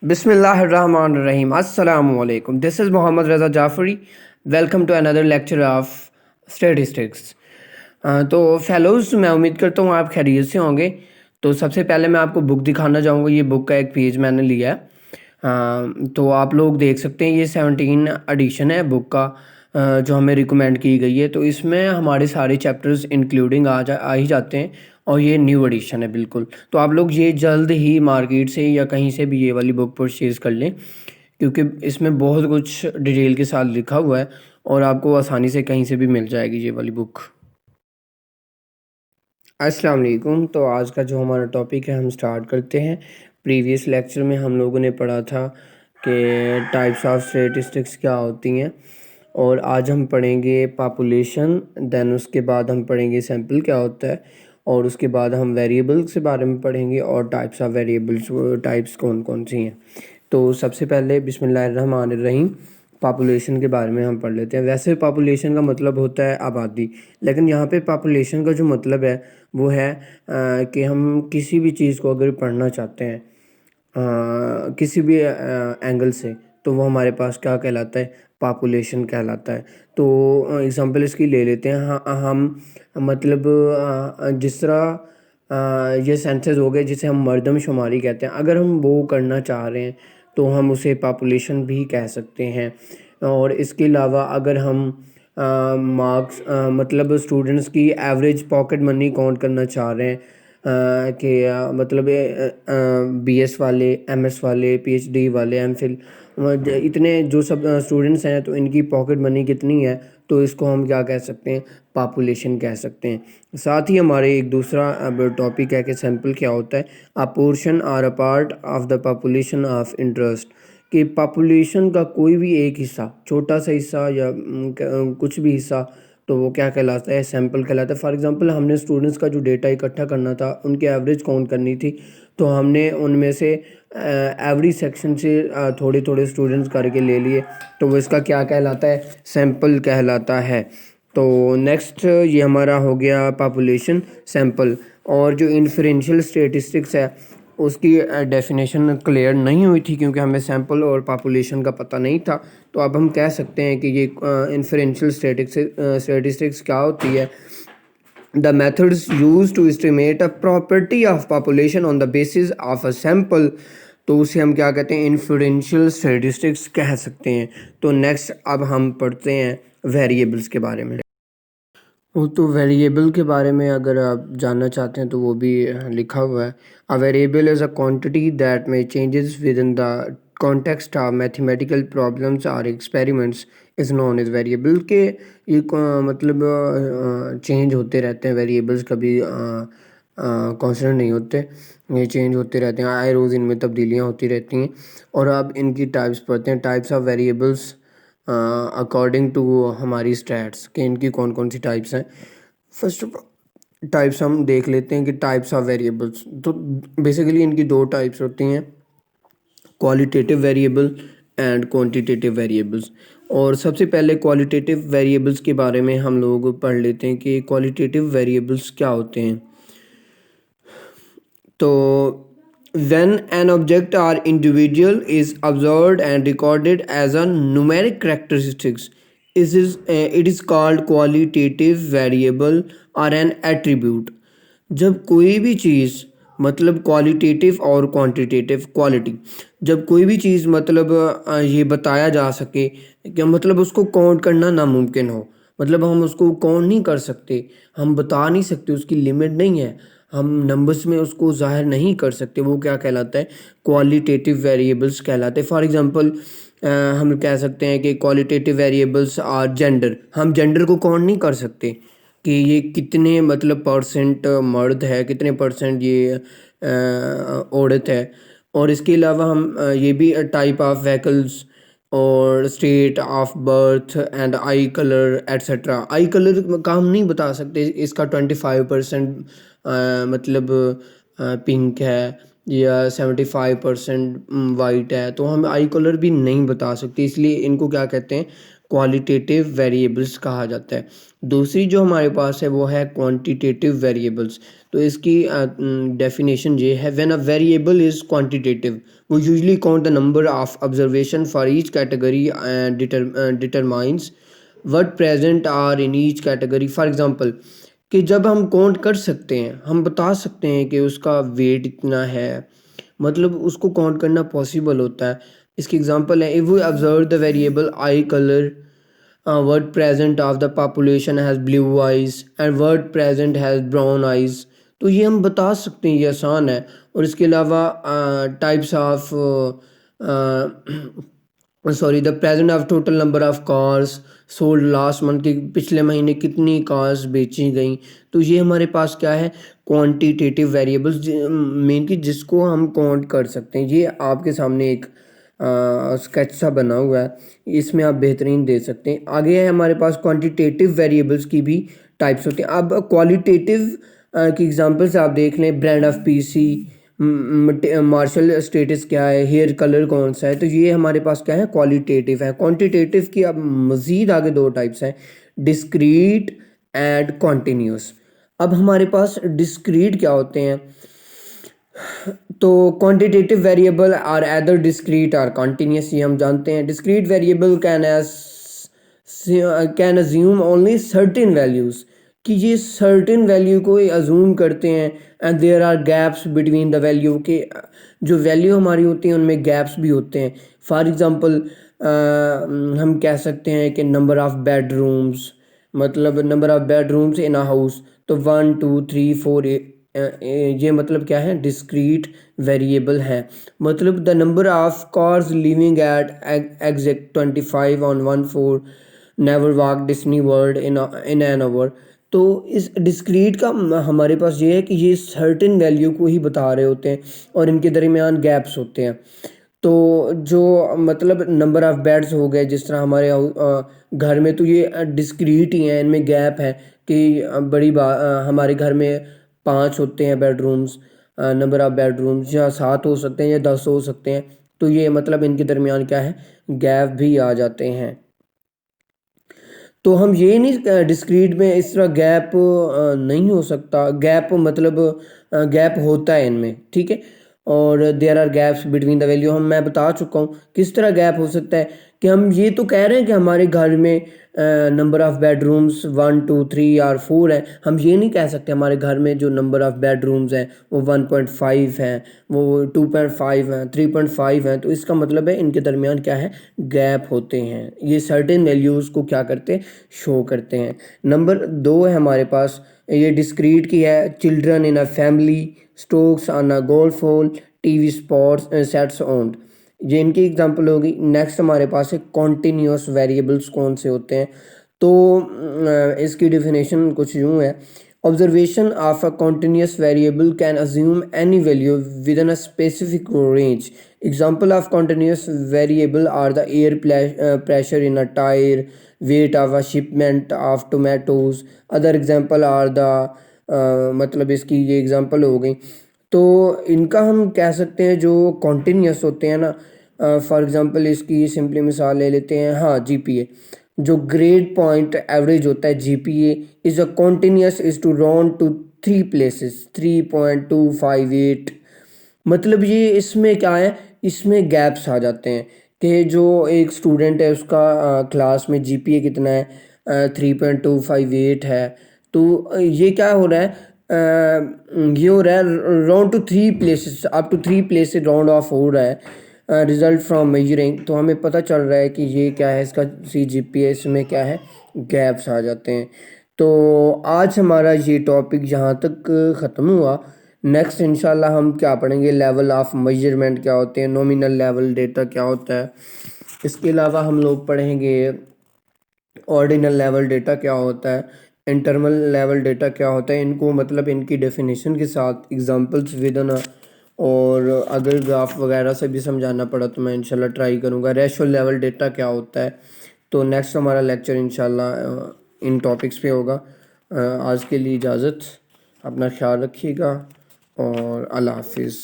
Bismillahirrahmanirrahim. Assalamu alaikum. This is Mohammad Reza Jafari. Welcome to another lecture of statistics. तो fellows मैं उम्मीद करता हूँ आप खैरियत से होंगे। तो सबसे पहले मैं आपको बुक दिखाना चाहूँगा। ये बुक का एक पेज मैंने लिया है। तो आप लोग देख सकते हैं ये 17 एडिशन है बुक का, जो हमें रिकमेंड की गई है। तो इसमें हमारे सारे चैप्टर्स इंक्लूडिंग आ ही जाते हैं और ये न्यू एडिशन है बिल्कुल। तो आप लोग ये जल्द ही मार्केट से या कहीं से भी ये वाली बुक परचेज़ कर लें, क्योंकि इसमें बहुत कुछ डिटेल के साथ लिखा हुआ है और आपको आसानी से कहीं से भी मिल जाएगी ये वाली बुक। अस्सलाम वालेकुम। तो आज का जो हमारा टॉपिक है हम स्टार्ट करते हैं। प्रीवियस लेक्चर में हम लोगों ने पढ़ा था कि टाइप्स ऑफ स्टैटिस्टिक्स क्या होती हैं, और आज हम पढ़ेंगे पॉपुलेशन। देन उसके बाद हम पढ़ेंगे सैम्पल क्या होता है, और उसके बाद हम वेरिएबल्स के बारे में पढ़ेंगे और टाइप्स ऑफ वेरिएबल्स टाइप्स कौन कौन सी हैं। तो सबसे पहले बिस्मिल्लाहिर्रहमानिर्रहीम पॉपुलेशन के बारे में हम पढ़ लेते हैं। वैसे पॉपुलेशन का मतलब होता है आबादी, लेकिन यहाँ पे पॉपुलेशन का जो मतलब है वो है कि हम किसी भी चीज़ को अगर पढ़ना चाहते हैं किसी भी एंगल से, तो वो हमारे पास क्या कहलाता है, पॉपुलेशन कहलाता है। तो एग्ज़ाम्पल इसकी ले लेते हैं। हम मतलब जिस तरह ये सेंसस हो गए जिसे हम मर्दमशुमारी कहते हैं, अगर हम वो करना चाह रहे हैं तो हम उसे पॉपुलेशन भी कह सकते हैं। और इसके अलावा अगर हम मार्क्स मतलब स्टूडेंट्स की एवरेज पॉकेट मनी काउंट करना चाह रहे हैं कि मतलब बीएस वाले, एमएस वाले, पीएचडी वाले, एमफिल, इतने जो सब स्टूडेंट्स हैं तो इनकी पॉकेट मनी कितनी है, तो इसको हम क्या कह सकते हैं, पॉपुलेशन कह सकते हैं। साथ ही हमारे एक दूसरा अब टॉपिक है कि सैम्पल क्या होता है। A portion or a part of the population of interest, कि पॉपुलेशन का कोई भी एक हिस्सा, छोटा सा हिस्सा या कुछ भी हिस्सा, तो वो क्या कहलाता है, सैम्पल कहलाता है। फॉर एग्जांपल हमने स्टूडेंट्स का जो डेटा इकट्ठा करना था, उनकी एवरेज काउंट करनी थी, तो हमने उनमें से एवरेज सेक्शन से थोड़े थोड़े स्टूडेंट्स करके ले लिए, तो वो इसका क्या कहलाता है, सैम्पल कहलाता है। तो नेक्स्ट ये हमारा हो गया पॉपुलेशन, सैम्पल। और जो इन्फरेंशियल स्टैटिस्टिक्स है उसकी डेफिनेशन क्लियर नहीं हुई थी, क्योंकि हमें सैम्पल और पॉपुलेशन का पता नहीं था। तो अब हम कह सकते हैं कि ये इन्फरेंशियल स्टैटिस्टिक्स क्या होती है। The methods use to estimate a property of population on the basis of a sample, तो उसे हम क्या कहते हैं, इन्फरेंशियल स्टैटिस्टिक्स कह सकते हैं। तो नेक्स्ट अब हम पढ़ते हैं वेरिएबल्स के बारे में। वो तो वेरिएबल के बारे में अगर आप जानना चाहते हैं तो वो भी लिखा हुआ है। A variable is a quantity that में changes within the context of mathematical problems और experiments is known as variable, के ये मतलब चेंज होते रहते हैं वेरिएबल्स, कभी कांस्टेंट नहीं होते, ये चेंज होते रहते हैं। आए रोज़ इनमें तब्दीलियाँ होती रहती हैं। और अब इनकी टाइप्स पढ़ते हैं, types of variables according to हमारी स्टैट्स, कि इनकी कौन कौन सी टाइप्स हैं। फर्स्ट ऑफ टाइप्स हम देख लेते हैं कि टाइप्स ऑफ वेरिएबल्स, तो बेसिकली इनकी दो टाइप्स होती हैं, qualitative variable and quantitative variables. और सबसे पहले क्वालिटेटिव वेरिएबल्स के बारे में हम लोग पढ़ लेते हैं कि क्वालिटेटिव वेरिएबल्स क्या होते हैं। तो when an object or individual is observed and recorded as a numeric characteristics, it is called qualitative variable or an attribute। जब कोई भी चीज़ मतलब क्वालिटेटिव और क्वांटिटेटिव, क्वालिटी, जब कोई भी चीज़ मतलब ये बताया जा सके कि मतलब उसको काउंट करना नामुमकिन हो, मतलब हम उसको काउंट नहीं कर सकते, हम बता नहीं सकते, उसकी लिमिट नहीं है, हम नंबर्स में उसको ज़ाहिर नहीं कर सकते, वो क्या कहलाता है, क्वालिटेटिव वेरिएबल्स कहलाते हैं। फॉर एग्जांपल हम कह सकते हैं कि क्वालिटेटिव वेरिएबल्स आर जेंडर, हम जेंडर को काउंट नहीं कर सकते कि ये कितने मतलब परसेंट मर्द है, कितने परसेंट ये औरत है। और इसके अलावा हम ये भी टाइप ऑफ व्हीकल्स और state of birth and I colour etcetera, I colour का हम नहीं बता सकते इसका 25% मतलब पिंक है या 75% वाइट है, तो हम आई कलर भी नहीं बता सकते, इसलिए इनको क्या कहते हैं, क्वालिटेटिव वेरिएबल्स कहा जाता है। दूसरी जो हमारे पास है वो है क्वांटिटेटिव वेरिएबल्स। तो इसकी डेफिनेशन ये है, when a variable is quantitative we usually count the number of observation for each category and determines what present are in each category. For example, कि जब हम काउंट कर सकते हैं, हम बता सकते हैं कि उसका वेट इतना है, मतलब उसको काउंट करना पॉसिबल होता है। इसकी एग्जांपल है, if we observe the variable eye colour, word present of the population has blue eyes and word present has brown eyes। तो ये हम बता सकते हैं, ये आसान है। और इसके अलावा types of sorry the present of total number of cars sold last month, के पिछले महीने कितनी कार्स बेची गई। तो ये हमारे पास क्या है, क्वांटिटेटिव वेरिएबल्स मेन की जिसको हम काउंट कर सकते हैं। ये आपके सामने एक स्केच सा बना हुआ है, इसमें आप बेहतरीन दे सकते हैं। आगे है हमारे पास क्वांटिटेटिव वेरिएबल्स की भी टाइप्स होती हैं। अब क्वालिटेटिव की एग्जांपल्स आप देख लें, brand of PC, marital status क्या है, हेयर कलर कौन सा है। तो ये हमारे पास क्या है, क्वालिटेटिव है। क्वांटिटेटिव की अब मज़ीद आगे दो टाइप्स हैं, डिस्क्रीट एंड कॉन्टीन्यूस। अब हमारे पास डिस्क्रीट क्या होते हैं, तो quantitative variable are either discrete or continuous, ये हम जानते हैं। Discrete variable can assume only certain values, कि ये सर्टेन वैल्यू को अज्यूम करते हैं, and there are gaps between the value, के जो वैल्यू हमारी होती हैं उनमें गैप्स भी होते हैं। फॉर एग्ज़ाम्पल हम कह सकते हैं कि नंबर ऑफ़ बेडरूम्स, मतलब number of bedrooms in a house, तो 1 2 3 4 ये मतलब क्या है, डिस्क्रीट वेरिएबल है। मतलब the number of cars living at exact 25 on 1 4 never walk Disney world in an hour. तो इस डिस्क्रीट का हमारे पास ये है कि ये सर्टेन वैल्यू को ही बता रहे होते हैं और इनके दरमियान गैप्स होते हैं। तो जो मतलब नंबर ऑफ़ बेड्स हो गए जिस तरह हमारे घर में, तो ये डिस्क्रीट ही हैं, इनमें गैप है कि हमारे घर में 5 होते हैं बेडरूम्स, नंबर ऑफ़ बेडरूम्स या 7 हो सकते हैं या 10 हो सकते हैं। तो ये मतलब इनके दरमियान क्या है, गैप भी आ जाते हैं। तो हम ये नहीं, डिस्क्रीट में इस तरह गैप नहीं हो सकता, गैप मतलब गैप होता है इनमें, ठीक है। और there are gaps between the value, मैं बता चुका हूँ किस तरह गैप हो सकता है, कि हम ये तो कह रहे हैं कि हमारे घर में नंबर ऑफ़ बेडरूम्स 1 2 3 और 4 हैं। हम ये नहीं कह सकते हमारे घर में जो नंबर ऑफ़ बेडरूम्स हैं वो 1.5 हैं, वो 2.5 हैं, 3.5 हैं। तो इसका मतलब है इनके दरमियान क्या है, गैप होते हैं। ये सर्टेन वैल्यूज़ को क्या करते हैं, शो करते हैं। नंबर 2 है हमारे पास, ये डिस्क्रीट की है, children in a family, strokes on a golf hole, TV spots sets owned, ये इनकी एग्जांपल होगी। नेक्स्ट हमारे पास है कॉन्टिन्यूस वेरिएबल्स कौन से होते हैं, तो इसकी डेफिनेशन कुछ यूँ है, observation of a continuous variable can assume any value within a specific range. Example of continuous variable are the air pressure in a tyre, weight of a shipment of tomatoes. Other example are the मतलब इसकी ये example हो गई। तो इनका हम कह सकते हैं जो कॉन्टिन्यूस होते हैं ना, फॉर एग्जांपल इसकी सिंपली मिसाल ले लेते हैं, हाँ जीपीए, जो ग्रेड पॉइंट एवरेज होता है GPA is a continuous is to round to 3 places 3.258। मतलब ये इसमें क्या है, इसमें गैप्स आ जाते हैं कि जो एक स्टूडेंट है उसका क्लास में जीपीए कितना है, 3.258 है। तो ये क्या हो रहा है, ये हो रहा है round to 3 places, up to 3 places round off हो रहा है रिजल्ट फ्रॉम मेजरिंग। तो हमें पता चल रहा है कि ये क्या है, इसका सी जीपीए इसमें क्या है, गैप्स आ जाते हैं। तो आज हमारा ये टॉपिक यहाँ तक ख़त्म हुआ। नेक्स्ट इंशाल्लाह हम क्या पढ़ेंगे, लेवल ऑफ मेजरमेंट क्या होते हैं, नॉमिनल लेवल डेटा क्या होता है। इसके अलावा हम लोग पढ़ेंगे ऑर्डिनल लेवल डेटा क्या होता है, इंटरवल लेवल डेटा क्या होता है। इनको मतलब इनकी डेफिनेशन के साथ एग्जांपल्स विद न, और अगर ग्राफ वगैरह से भी समझाना पड़ा तो मैं इंशाल्लाह ट्राई करूँगा। रेशियो लेवल डेटा क्या होता है। तो नेक्स्ट हमारा लेक्चर इंशाल्लाह इन टॉपिक्स पे होगा। आज के लिए इजाज़त, अपना ख्याल रखिएगा और अल्लाह हाफिज़।